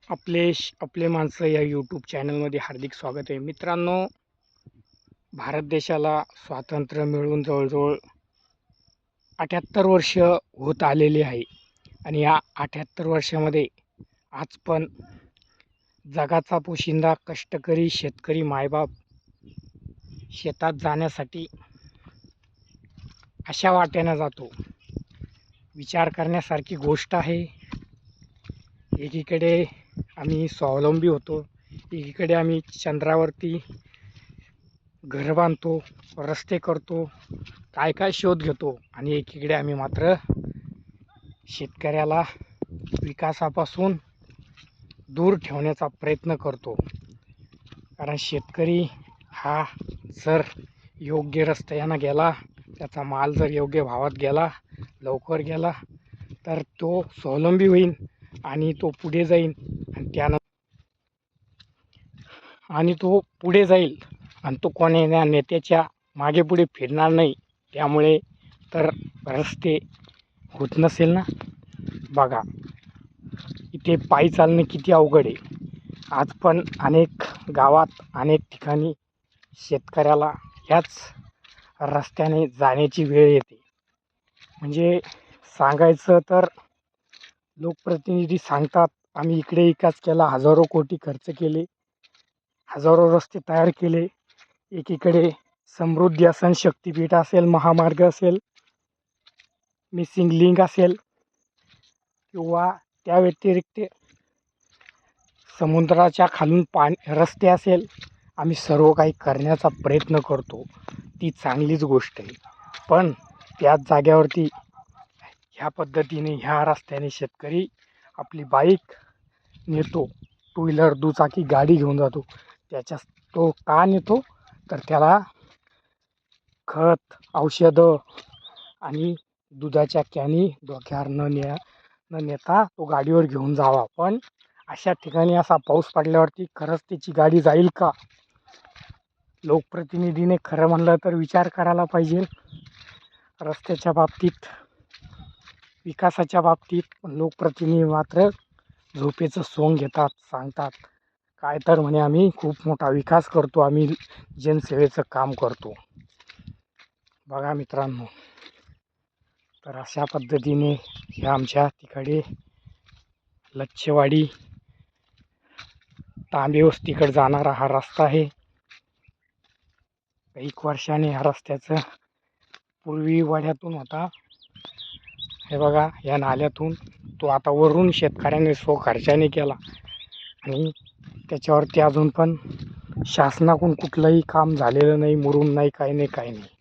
आपले माणसं या यूट्यूब चॅनलमध्ये हार्दिक स्वागत आहे. मित्रांनो, भारत देशाला स्वातंत्र्य मिळून जवळजवळ 78 वर्ष होत आलेली आहे. आणि या 78 वर्षामध्ये आज पण जगाचा पोशिंदा कष्टकरी शेतकरी मायबाप शेतात जाण्यासाठी अशा वाटेनं जातो. विचार करण्यासारखी गोष्ट आहे. एकीकडे आम्ही स्वावलंबी होतो, एकीकडे आम्ही चंद्रावरती घर बांधतो, रस्ते करतो, काय काय शोध घेतो, आणि एकीकडे आम्ही मात्र शेतकऱ्याला विकासापासून दूर ठेवण्याचा प्रयत्न करतो. कारण शेतकरी हा जर योग्य रस्त्यानं गेला, त्याचा माल जर योग्य भावात गेला, लवकर गेला, तर तो स्वावलंबी होईल आणि तो पुढे जाईल. आणि तो पुढे जाईल आणि तो कोण्या नेत्याच्या मागे पुढे फिरणार नाही. त्यामुळे तर रस्ते होत नसेल ना. बघा, इथे पायी चालणं किती अवघड आहे. आज पण अनेक गावात अनेक ठिकाणी शेतकऱ्याला ह्याच रस्त्याने जाण्याची वेळ येते. म्हणजे सांगायचं तर लोकप्रतिनिधी सांगतात, आम्ही इकडे विकास केला, हजारो कोटी खर्च केले, हजारो रस्ते तयार केले. एकीकडे समृद्धी असेल, शक्तिपीठ असेल, महामार्ग असेल, मिसिंग लिंक असेल, किंवा त्या व्यतिरिक्त समुद्राच्या खालून रस्ते असेल, आम्ही सर्व काही करण्याचा प्रयत्न करतो. ती चांगलीच गोष्ट आहे. पण त्याच जाग्यावरती ह्या पद्धतीने ह्या रस्त्याने शेतकरी आपली बाईक नेतो, टू व्हीलर दुचाकी गाडी घेऊन जातो. तो का नेतो? तर त्याला खत, औषधं आणि दुधाच्या कॅनी डोक्यावर न नेता तो गाडीवर घेऊन जावा. पण अशा ठिकाणी असा पाऊस पडल्यावरती खरंच त्याची गाडी जाईल का? लोकप्रतिनिधीने खरं म्हणलं तर विचार करायला पाहिजे रस्त्याच्या बाबतीत, विकासाच्या बाबतीत. लोकप्रतिनिधी मात्र झोपेचं सोंग घेतात, सांगतात काय तर म्हणे आम्ही खूप मोठा विकास करतो, आम्ही जनसेवेचं काम करतो. बघा मित्रांनो, तर अशा पद्धतीने ह्या आमच्या तिकडे लच्छेवाडी तांबे वस्तीकडे जाणारा हा रस्ता आहे. एक वर्षाने ह्या रस्त्याचं पूर्वी वड्यातून होता, हे बघा या नाल्यातून, तो आता वरून शेतकऱ्याने खर्चाने केला. आणि त्याच्यावरती अजून पण शासनाकडून कुठलंही काम झालेलं नाही, मुरुम नाही, काही नाही.